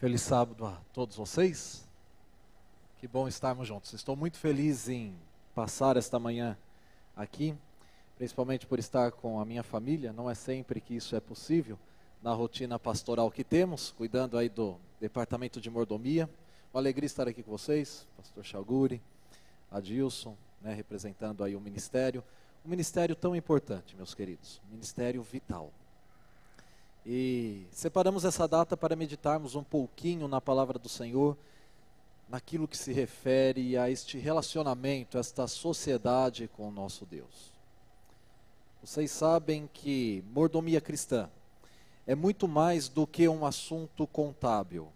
Feliz sábado a todos vocês. Que bom estarmos juntos. Estou muito feliz em passar esta manhã aqui, principalmente por estar com a minha família. Não é sempre que isso é possível na rotina pastoral que temos, cuidando aí do departamento de mordomia. Uma alegria estar aqui com vocês, pastor Chaguri, Adilson, representando aí o ministério. Um ministério tão importante, meus queridos, um ministério vital. E separamos essa data para meditarmos um pouquinho na palavra do Senhor, naquilo que se refere a este relacionamento, esta sociedade com o nosso Deus. Vocês sabem que mordomia cristã é muito mais do que um assunto contábil.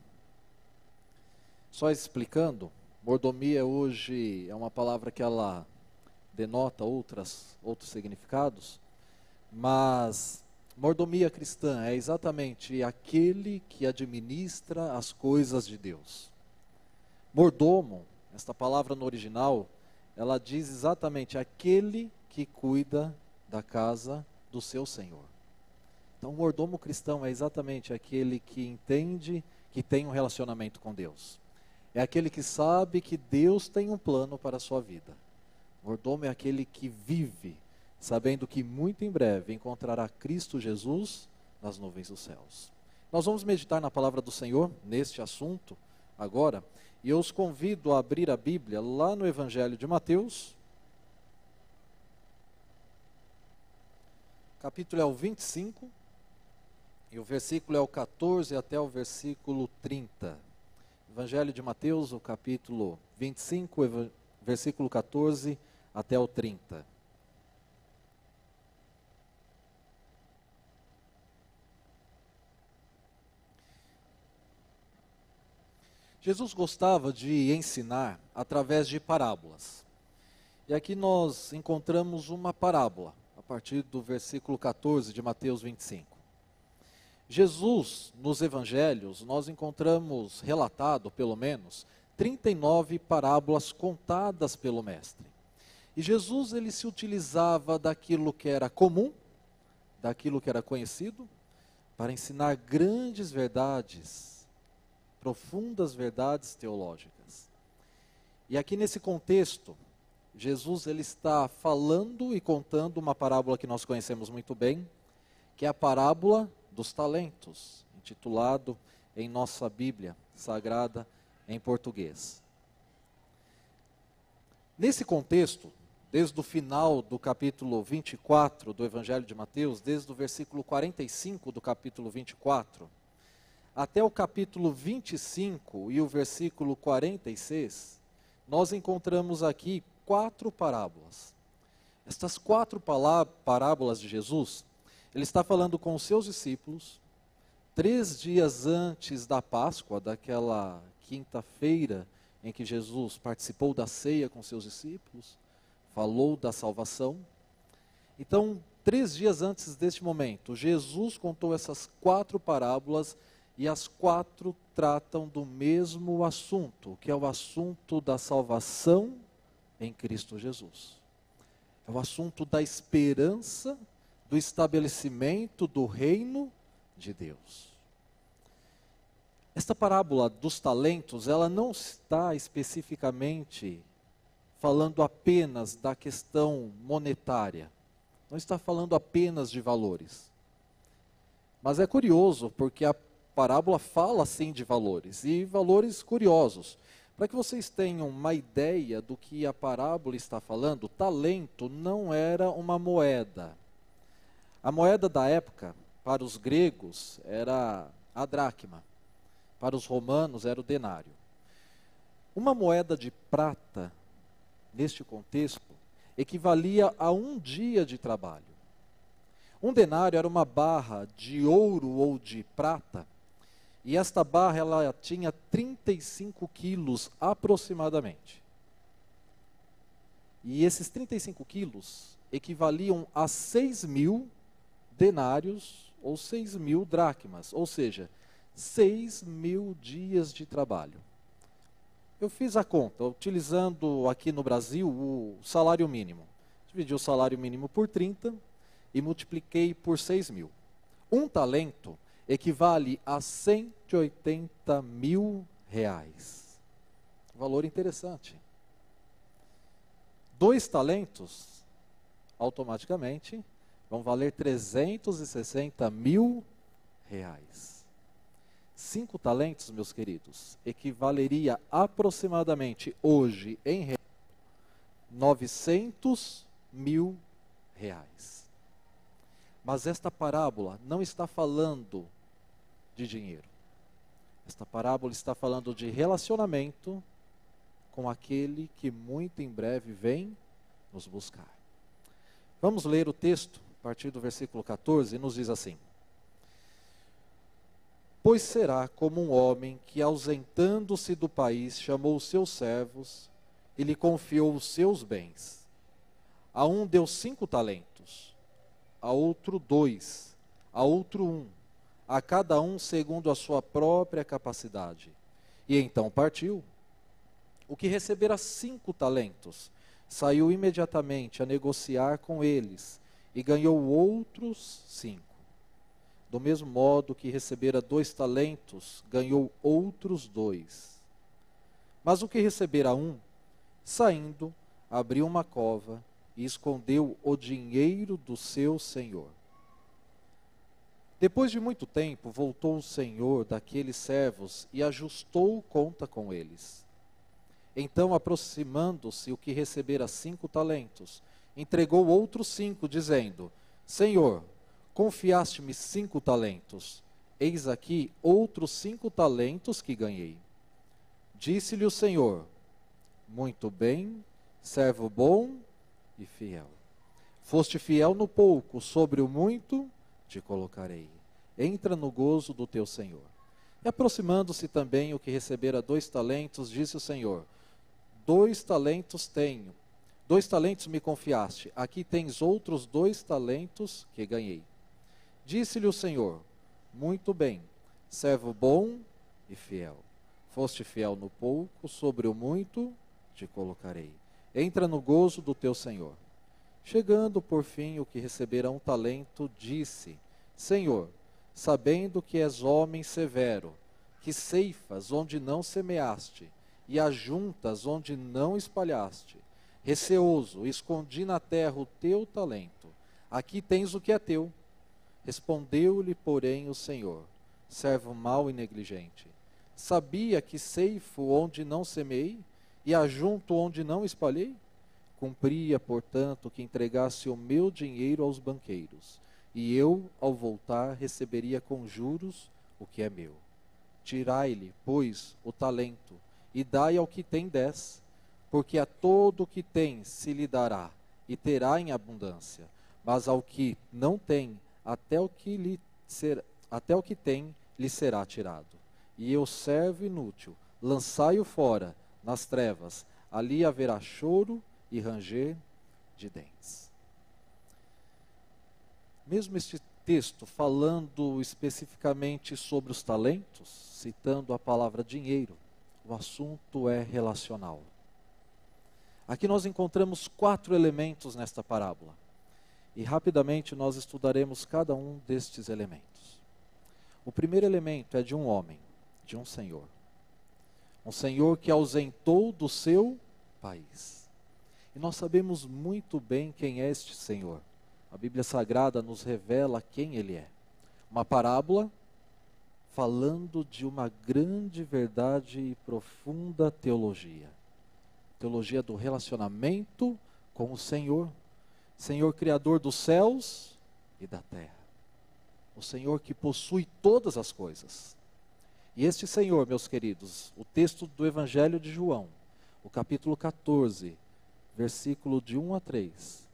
Só explicando, mordomia hoje é uma palavra que ela denota outros significados, mas mordomia cristã é exatamente aquele que administra as coisas de Deus. Mordomo, esta palavra no original, ela diz exatamente aquele que cuida da casa do seu Senhor. Então, o mordomo cristão é exatamente aquele que entende que tem um relacionamento com Deus. É aquele que sabe que Deus tem um plano para a sua vida. Mordomo é aquele que vive sabendo que muito em breve encontrará Cristo Jesus nas nuvens dos céus. Nós vamos meditar na palavra do Senhor, neste assunto, agora, e eu os convido a abrir a Bíblia lá no Evangelho de Mateus, capítulo é o 25, e o versículo é o 14 até o versículo 30. Evangelho de Mateus, o capítulo 25, versículo 14 até o 30. Jesus gostava de ensinar através de parábolas. E aqui nós encontramos uma parábola, a partir do versículo 14 de Mateus 25. Jesus, nos evangelhos, nós encontramos relatado, pelo menos, 39 parábolas contadas pelo mestre. E Jesus, ele se utilizava daquilo que era comum, daquilo que era conhecido, para ensinar grandes verdades, profundas verdades teológicas. E aqui nesse contexto, Jesus ele está falando e contando uma parábola que nós conhecemos muito bem, que é a parábola dos talentos, intitulado em nossa Bíblia Sagrada em português. Nesse contexto, desde o final do capítulo 24 do Evangelho de Mateus, desde o versículo 45 do capítulo 24, até o capítulo 25 e o versículo 46, nós encontramos aqui 4 parábolas. Estas 4 parábolas de Jesus, ele está falando com os seus discípulos, 3 dias antes da Páscoa, daquela quinta-feira em que Jesus participou da ceia com seus discípulos, falou da salvação. Então, 3 dias antes deste momento, Jesus contou essas 4 parábolas, e as 4 tratam do mesmo assunto, que é o assunto da salvação em Cristo Jesus. É o assunto da esperança, do estabelecimento do reino de Deus. Esta parábola dos talentos, ela não está especificamente falando apenas da questão monetária, não está falando apenas de valores. Mas é curioso, porque a parábola fala sim de valores, e valores curiosos. Para que vocês tenham uma ideia do que a parábola está falando, talento não era uma moeda. A moeda da época, para os gregos, era a dracma. Para os romanos, era o denário. Uma moeda de prata, neste contexto, equivalia a 1 dia de trabalho. Um denário era uma barra de ouro ou de prata, e esta barra ela tinha 35 quilos aproximadamente. E esses 35 quilos equivaliam a 6.000 denários ou 6.000 dracmas, ou seja, 6.000 dias de trabalho. Eu fiz a conta, utilizando aqui no Brasil o salário mínimo. Dividi o salário mínimo por 30 e multipliquei por 6.000. Um talento equivale a 180 mil reais. Valor interessante. 2 talentos, automaticamente, vão valer 360 mil reais. 5 talentos, meus queridos, equivaleria aproximadamente hoje em reais, 900 mil reais. Mas esta parábola não está falando de dinheiro. Esta parábola está falando de relacionamento com aquele que muito em breve vem nos buscar. Vamos ler o texto, a partir do versículo 14, e nos diz assim: Pois será como um homem que, ausentando-se do país, chamou os seus servos e lhe confiou os seus bens. A um deu 5 talentos, a outro 2, a outro 1, a cada um segundo a sua própria capacidade. E então partiu. O que recebera 5 talentos, saiu imediatamente a negociar com eles, e ganhou outros 5. Do mesmo modo que recebera 2 talentos, ganhou outros 2. Mas o que recebera 1, saindo, abriu uma cova e escondeu o dinheiro do seu senhor. Depois de muito tempo, voltou o senhor daqueles servos e ajustou conta com eles. Então, aproximando-se o que recebera 5 talentos, entregou outros 5, dizendo: Senhor, confiaste-me 5 talentos, eis aqui outros 5 talentos que ganhei. Disse-lhe o Senhor: Muito bem, servo bom e fiel. Foste fiel no pouco, sobre o muito te colocarei. Entra no gozo do teu Senhor. E aproximando-se também o que recebera 2 talentos, disse o Senhor: 2 talentos tenho, 2 talentos me confiaste, aqui tens outros 2 talentos que ganhei. Disse-lhe o Senhor: Muito bem, servo bom e fiel. Foste fiel no pouco, sobre o muito te colocarei. Entra no gozo do teu Senhor. Chegando por fim o que recebera 1 talento, disse: Senhor, sabendo que és homem severo, que ceifas onde não semeaste, e ajuntas onde não espalhaste, receoso, escondi na terra o teu talento. Aqui tens o que é teu. Respondeu-lhe, porém, o Senhor: servo mau e negligente. Sabia que ceifo onde não semeei, e ajunto onde não espalhei? Cumpria, portanto, que entregasse o meu dinheiro aos banqueiros, e eu, ao voltar, receberia com juros o que é meu. Tirai-lhe, pois, o talento, e dai ao que tem 10, porque a todo o que tem se lhe dará, e terá em abundância, mas ao que não tem, até o que tem lhe será tirado. E eu, servo inútil, lançai-o fora nas trevas, ali haverá choro e ranger de dentes. Mesmo este texto falando especificamente sobre os talentos, citando a palavra dinheiro, o assunto é relacional. Aqui nós encontramos 4 elementos nesta parábola. E rapidamente nós estudaremos cada um destes elementos. O primeiro elemento é de um homem, de um senhor. Um senhor que ausentou do seu país. E nós sabemos muito bem quem é este senhor. A Bíblia Sagrada nos revela quem ele é. Uma parábola falando de uma grande verdade e profunda teologia. Teologia do relacionamento com o Senhor. Senhor Criador dos céus e da terra. O Senhor que possui todas as coisas. E este Senhor, meus queridos, o texto do Evangelho de João, o capítulo 14, versículo de 1 a 3,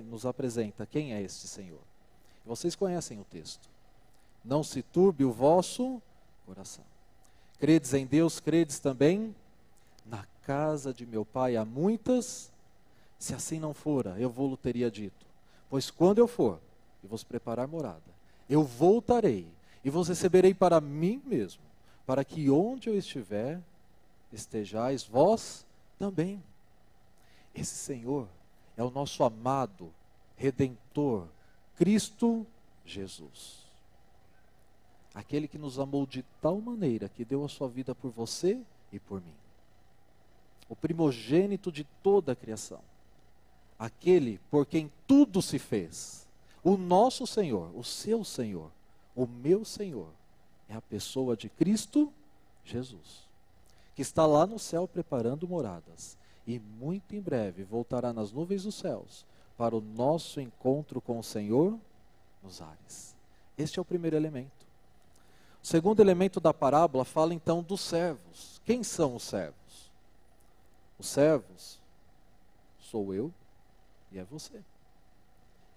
nos apresenta quem é este Senhor. Vocês conhecem o texto. Não se turbe o vosso coração. Credes em Deus, credes também na casa de meu Pai há muitas. Se assim não fora, eu vou-lo teria dito. Pois quando eu for e vos preparar morada, eu voltarei e vos receberei para mim mesmo, para que onde eu estiver, estejais vós também. Esse Senhor é o nosso amado Redentor, Cristo Jesus. Aquele que nos amou de tal maneira que deu a sua vida por você e por mim. O primogênito de toda a criação. Aquele por quem tudo se fez. O nosso Senhor, o seu Senhor, o meu Senhor, é a pessoa de Cristo Jesus, que está lá no céu preparando moradas, e muito em breve voltará nas nuvens dos céus, para o nosso encontro com o Senhor nos ares. Este é o primeiro elemento. O segundo elemento da parábola fala então dos servos. Quem são os servos? Os servos sou eu e é você.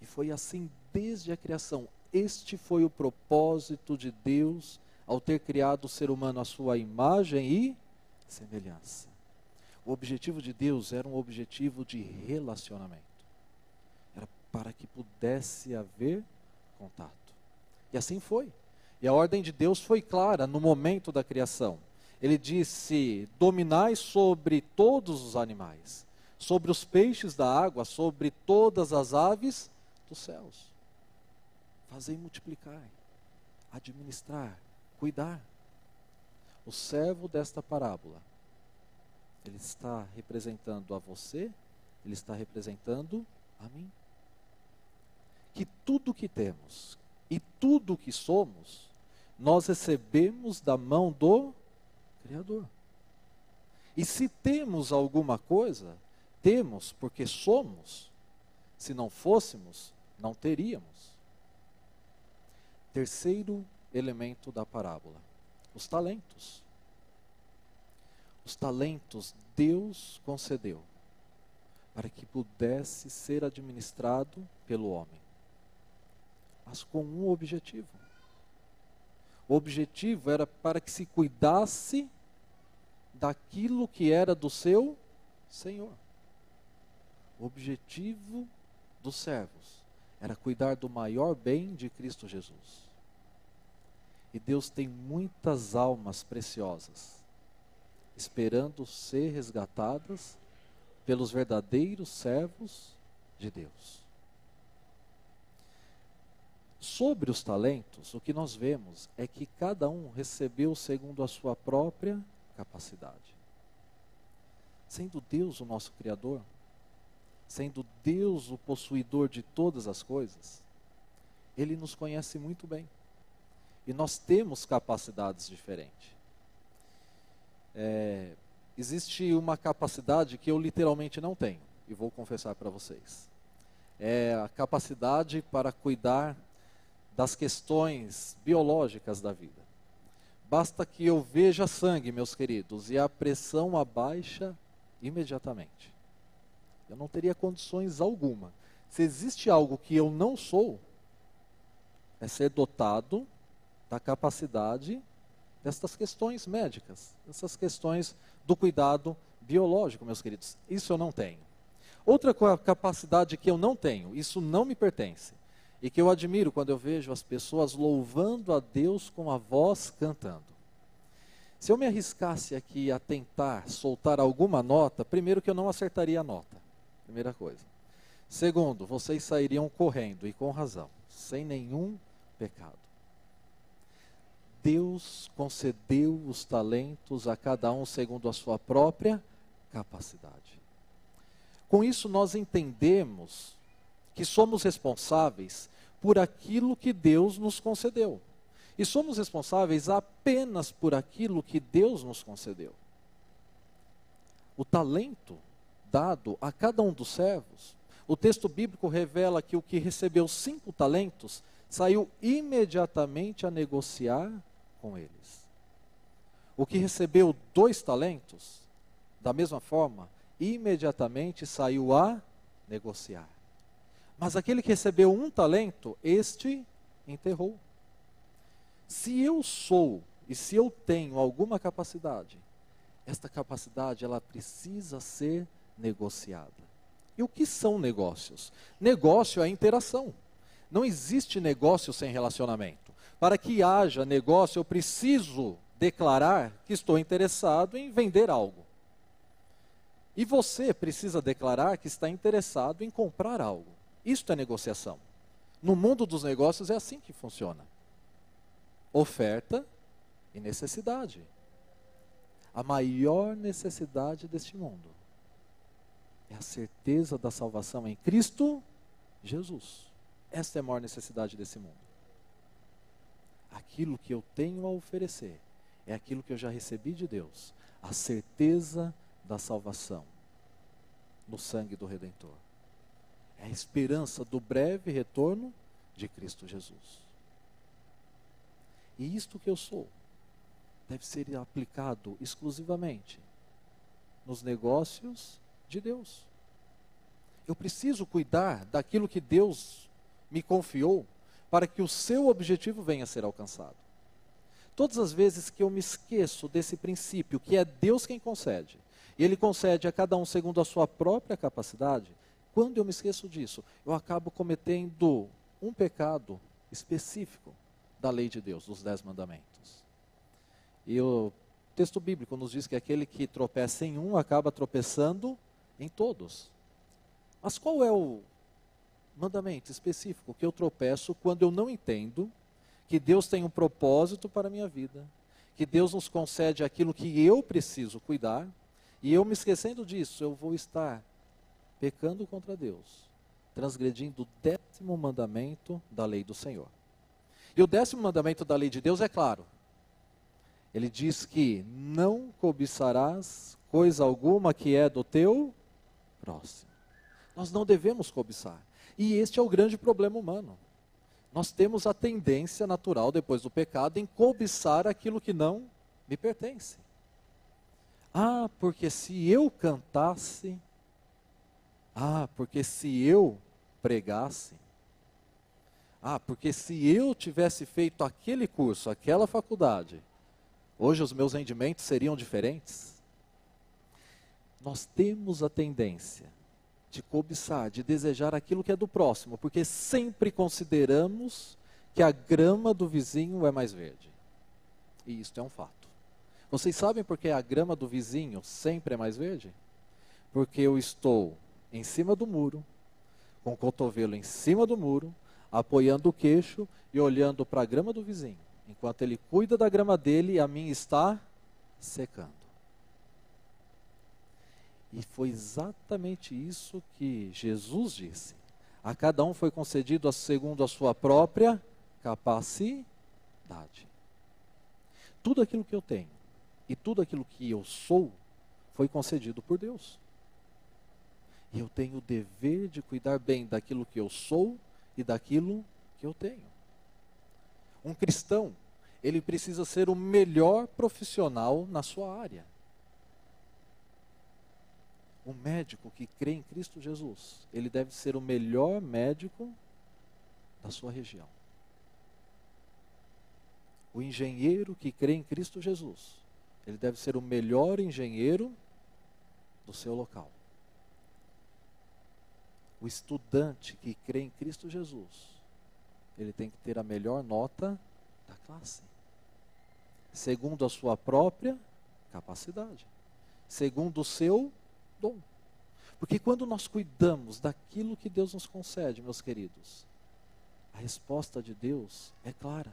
E foi assim desde a criação. Este foi o propósito de Deus ao ter criado o ser humano à sua imagem e semelhança. O objetivo de Deus era um objetivo de relacionamento. Era para que pudesse haver contato. E assim foi. E a ordem de Deus foi clara no momento da criação. Ele disse: dominai sobre todos os animais, sobre os peixes da água, sobre todas as aves dos céus. Fazei multiplicar, administrar, cuidar. O servo desta parábola, ele está representando a você, ele está representando a mim. Que tudo que temos e tudo que somos, nós recebemos da mão do Criador. E se temos alguma coisa, temos porque somos. Se não fôssemos, não teríamos. Terceiro elemento da parábola: os talentos. Os talentos Deus concedeu para que pudesse ser administrado pelo homem, mas com um objetivo. O objetivo era para que se cuidasse daquilo que era do seu Senhor. O objetivo dos servos era cuidar do maior bem de Cristo Jesus. E Deus tem muitas almas preciosas esperando ser resgatadas pelos verdadeiros servos de Deus. Sobre os talentos, o que nós vemos é que cada um recebeu segundo a sua própria capacidade. Sendo Deus o nosso Criador, sendo Deus o possuidor de todas as coisas, Ele nos conhece muito bem. E nós temos capacidades diferentes. Existe uma capacidade que eu literalmente não tenho, e vou confessar para vocês. É a capacidade para cuidar das questões biológicas da vida. Basta que eu veja sangue, meus queridos, e a pressão abaixa imediatamente. Eu não teria condições alguma. Se existe algo que eu não sou, é ser dotado da capacidade destas questões médicas, dessas questões do cuidado biológico, meus queridos. Isso eu não tenho. Outra capacidade que eu não tenho, isso não me pertence, e que eu admiro quando eu vejo as pessoas louvando a Deus com a voz cantando. Se eu me arriscasse aqui a tentar soltar alguma nota, primeiro que eu não acertaria a nota, primeira coisa. Segundo, vocês sairiam correndo, e com razão, sem nenhum pecado. Deus concedeu os talentos a cada um segundo a sua própria capacidade. Com isso nós entendemos que somos responsáveis por aquilo que Deus nos concedeu. E somos responsáveis apenas por aquilo que Deus nos concedeu. O talento dado a cada um dos servos, o texto bíblico revela que o que recebeu 5 talentos saiu imediatamente a negociar com eles. O que recebeu 2 talentos, da mesma forma, imediatamente saiu a negociar. Mas aquele que recebeu 1 talento, este enterrou. Se eu sou e se eu tenho alguma capacidade, esta capacidade ela precisa ser negociada. E o que são negócios? Negócio é interação. Não existe negócio sem relacionamento. Para que haja negócio, eu preciso declarar que estou interessado em vender algo. E você precisa declarar que está interessado em comprar algo. Isto é negociação. No mundo dos negócios é assim que funciona. oferta e necessidade. A maior necessidade deste mundo é a certeza da salvação em Cristo Jesus. Esta é a maior necessidade desse mundo. Aquilo que eu tenho a oferecer é aquilo que eu já recebi de Deus, a certeza da salvação no sangue do Redentor. É a esperança do breve retorno de Cristo Jesus. E isto que eu sou deve ser aplicado exclusivamente nos negócios de Deus. Eu preciso cuidar daquilo que Deus me confiou para que o seu objetivo venha a ser alcançado. Todas as vezes que eu me esqueço desse princípio, que é Deus quem concede, e Ele concede a cada um segundo a sua própria capacidade, quando eu me esqueço disso, eu acabo cometendo um pecado específico da lei de Deus, dos 10 mandamentos. E o texto bíblico nos diz que aquele que tropeça em um acaba tropeçando em todos. Mas qual é o mandamento específico que eu tropeço quando eu não entendo que Deus tem um propósito para a minha vida, que Deus nos concede aquilo que eu preciso cuidar, e eu me esquecendo disso, eu vou estar pecando contra Deus, transgredindo o 10º mandamento da lei do Senhor. E o 10º mandamento da lei de Deus é claro. Ele diz que não cobiçarás coisa alguma que é do teu próximo. Nós não devemos cobiçar. E este é o grande problema humano. Nós temos a tendência natural, depois do pecado, em cobiçar aquilo que não me pertence. Ah, porque se eu cantasse, porque se eu pregasse, porque se eu tivesse feito aquele curso, aquela faculdade, hoje os meus rendimentos seriam diferentes. Nós temos a tendência de cobiçar, de desejar aquilo que é do próximo, porque sempre consideramos que a grama do vizinho é mais verde. E isto é um fato. Vocês sabem por que a grama do vizinho sempre é mais verde? Porque eu estou em cima do muro, com o cotovelo em cima do muro, apoiando o queixo e olhando para a grama do vizinho. Enquanto ele cuida da grama dele, a minha está secando. E foi exatamente isso que Jesus disse. A cada um foi concedido segundo a sua própria capacidade. Tudo aquilo que eu tenho e tudo aquilo que eu sou foi concedido por Deus. E eu tenho o dever de cuidar bem daquilo que eu sou e daquilo que eu tenho. Um cristão, ele precisa ser o melhor profissional na sua área. Um médico que crê em Cristo Jesus, ele deve ser o melhor médico da sua região. O engenheiro que crê em Cristo Jesus, ele deve ser o melhor engenheiro do seu local. O estudante que crê em Cristo Jesus, ele tem que ter a melhor nota da classe, segundo a sua própria capacidade, segundo o seu dom. Porque quando nós cuidamos daquilo que Deus nos concede, meus queridos, a resposta de Deus é clara.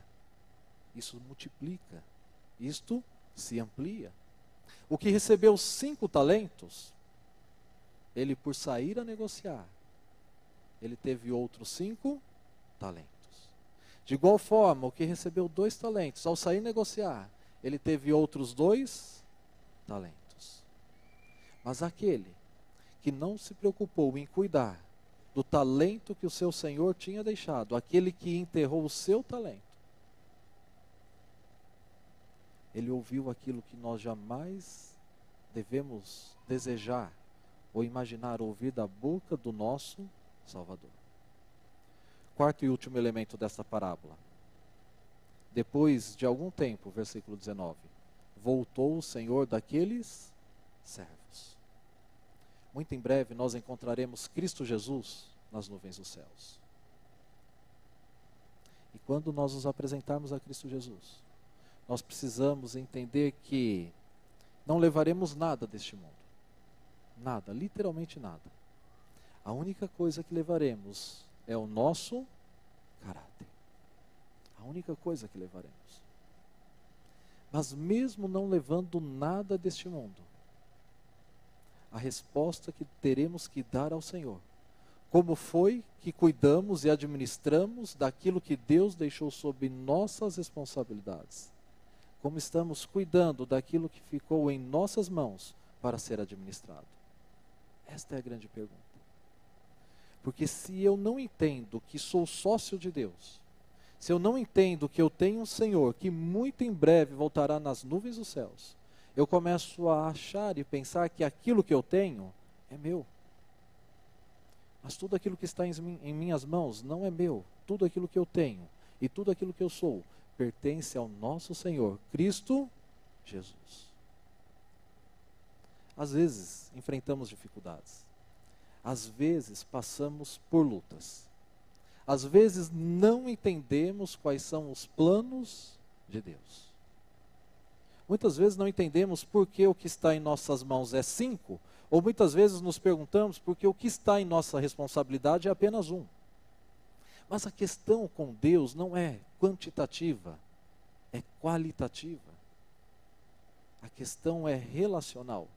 Isso multiplica, isto se amplia. O que recebeu 5 talentos, ele por sair a negociar, ele teve outros 5 talentos. De igual forma, o que recebeu 2 talentos, ao sair negociar, ele teve outros 2 talentos. Mas aquele que não se preocupou em cuidar do talento que o seu Senhor tinha deixado, aquele que enterrou o seu talento, ele ouviu aquilo que nós jamais devemos desejar ou imaginar ouvir da boca do nosso Salvador. Quarto e último elemento desta parábola. Depois de algum tempo, versículo 19, voltou o Senhor daqueles servos. Muito em breve nós encontraremos Cristo Jesus nas nuvens dos céus. E quando nós nos apresentarmos a Cristo Jesus, nós precisamos entender que não levaremos nada deste mundo. Nada, literalmente nada. A única coisa que levaremos é o nosso caráter. A única coisa que levaremos. Mas mesmo não levando nada deste mundo, a resposta que teremos que dar ao Senhor, como foi que cuidamos e administramos daquilo que Deus deixou sob nossas responsabilidades? Como estamos cuidando daquilo que ficou em nossas mãos para ser administrado? Esta é a grande pergunta. Porque se eu não entendo que sou sócio de Deus, se eu não entendo que eu tenho um Senhor que muito em breve voltará nas nuvens dos céus, eu começo a achar e pensar que aquilo que eu tenho é meu. Mas tudo aquilo que está em minhas mãos não é meu. Tudo aquilo que eu tenho e tudo aquilo que eu sou pertence ao nosso Senhor, Cristo Jesus. Às vezes enfrentamos dificuldades. Às vezes passamos por lutas. Às vezes não entendemos quais são os planos de Deus. Muitas vezes não entendemos por que o que está em nossas mãos é 5, ou muitas vezes nos perguntamos por que o que está em nossa responsabilidade é apenas 1. Mas a questão com Deus não é quantitativa, é qualitativa. A questão é relacional.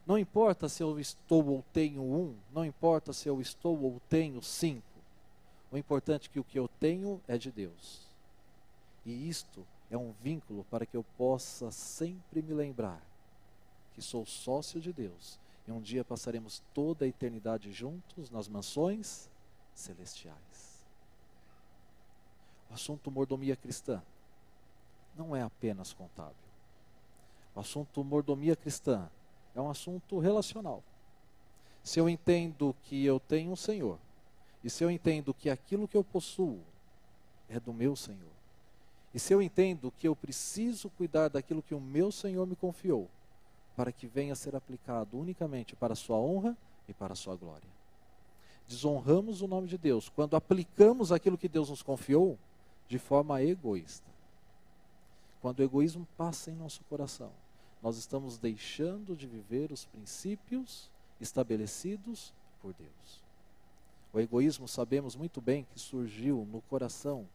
Não importa se eu estou ou tenho 1, não importa se eu estou ou tenho 5. O importante é que o que eu tenho é de Deus. E isto é um vínculo para que eu possa sempre me lembrar que sou sócio de Deus. E um dia passaremos toda a eternidade juntos nas mansões celestiais. O assunto mordomia cristã não é apenas contábil. O assunto mordomia cristã é um assunto relacional. Se eu entendo que eu tenho um Senhor, e se eu entendo que aquilo que eu possuo é do meu Senhor, e se eu entendo que eu preciso cuidar daquilo que o meu Senhor me confiou, para que venha a ser aplicado unicamente para a sua honra e para a sua glória. Desonramos o nome de Deus quando aplicamos aquilo que Deus nos confiou de forma egoísta. Quando o egoísmo passa em nosso coração, nós estamos deixando de viver os princípios estabelecidos por Deus. O egoísmo, sabemos muito bem que surgiu no coração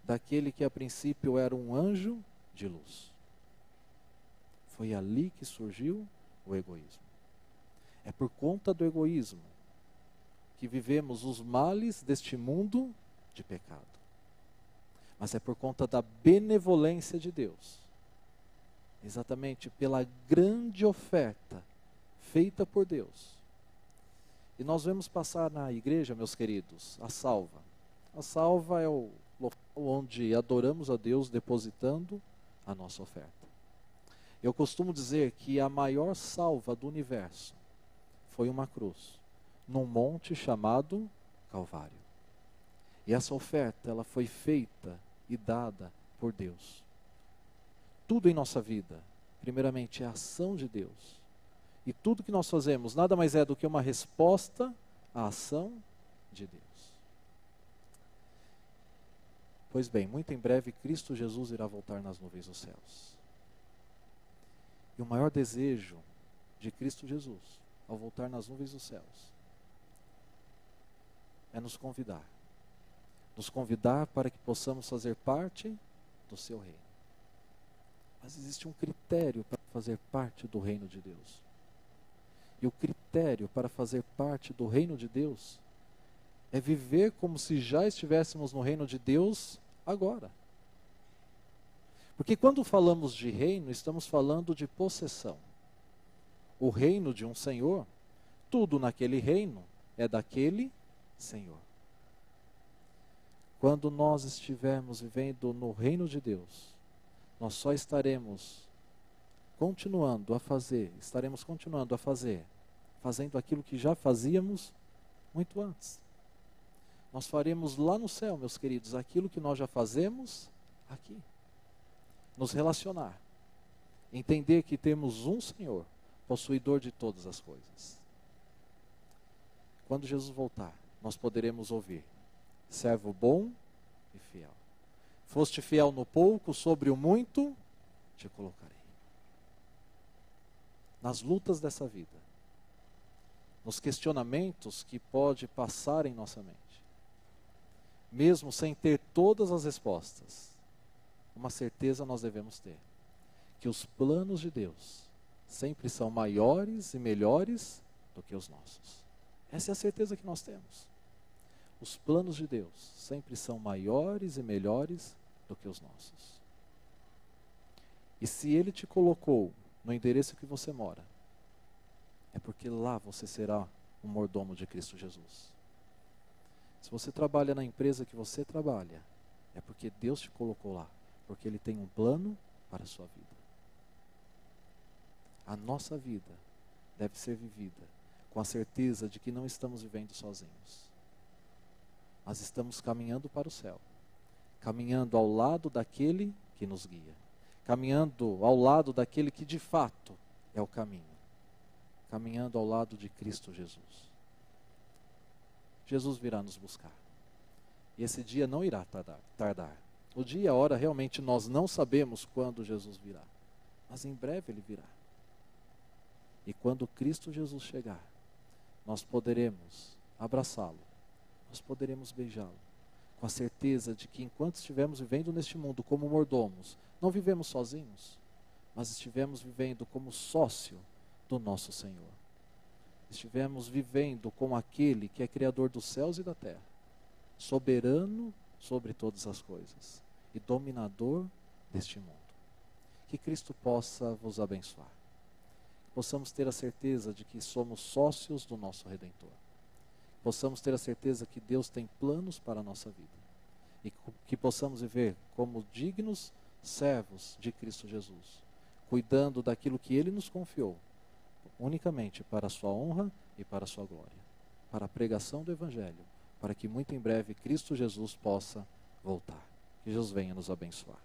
daquele que a princípio era um anjo de luz. Foi ali que surgiu o egoísmo. É por conta do egoísmo que vivemos os males deste mundo de pecado. Mas é por conta da benevolência de Deus, exatamente pela grande oferta feita por Deus. E nós vamos passar na igreja, meus queridos, a salva. A salva é o local onde adoramos a Deus depositando a nossa oferta. Eu costumo dizer que a maior salva do universo foi uma cruz, num monte chamado Calvário. E essa oferta, ela foi feita e dada por Deus. Tudo em nossa vida, primeiramente, é a ação de Deus. E tudo que nós fazemos nada mais é do que uma resposta à ação de Deus. Pois bem, muito em breve Cristo Jesus irá voltar nas nuvens dos céus. E o maior desejo de Cristo Jesus, ao voltar nas nuvens dos céus, é nos convidar. Nos convidar para que possamos fazer parte do seu reino. Mas existe um critério para fazer parte do reino de Deus. E o critério para fazer parte do reino de Deus é viver como se já estivéssemos no reino de Deus agora. Porque quando falamos de reino, estamos falando de possessão. O reino de um Senhor, tudo naquele reino é daquele Senhor. Quando nós estivermos vivendo no reino de Deus, nós só estaremos continuando a fazer, fazendo aquilo que já fazíamos muito antes. Nós faremos lá no céu, meus queridos, aquilo que nós já fazemos aqui. Nos relacionar, entender que temos um Senhor, possuidor de todas as coisas. Quando Jesus voltar, nós poderemos ouvir: servo bom e fiel. Foste fiel no pouco, sobre o muito te colocarei. Nas lutas dessa vida, nos questionamentos que pode passar em nossa mente, mesmo sem ter todas as respostas, uma certeza nós devemos ter: que os planos de Deus sempre são maiores e melhores do que os nossos. Essa é a certeza que nós temos. Os planos de Deus sempre são maiores e melhores do que os nossos. E se Ele te colocou no endereço que você mora, é porque lá você será um mordomo de Cristo Jesus. Se você trabalha na empresa que você trabalha, é porque Deus te colocou lá, porque Ele tem um plano para a sua vida. A nossa vida deve ser vivida com a certeza de que não estamos vivendo sozinhos. Mas estamos caminhando para o céu, caminhando ao lado daquele que nos guia, caminhando ao lado daquele que de fato é o caminho, caminhando ao lado de Cristo Jesus. Jesus virá nos buscar. E esse dia não irá tardar. O dia e a hora realmente nós não sabemos quando Jesus virá, mas em breve Ele virá. E quando Cristo Jesus chegar, nós poderemos abraçá-lo, nós poderemos beijá-lo, com a certeza de que enquanto estivermos vivendo neste mundo como mordomos, não vivemos sozinhos, mas estivemos vivendo como sócio do nosso Senhor. Estivemos vivendo com aquele que é Criador dos céus e da terra, soberano sobre todas as coisas e dominador deste mundo. Que Cristo possa vos abençoar. Possamos ter a certeza de que somos sócios do nosso Redentor. Possamos ter a certeza que Deus tem planos para a nossa vida. E que possamos viver como dignos servos de Cristo Jesus, cuidando daquilo que Ele nos confiou, unicamente para a sua honra e para a sua glória, para a pregação do Evangelho, para que muito em breve Cristo Jesus possa voltar. Que Jesus venha nos abençoar.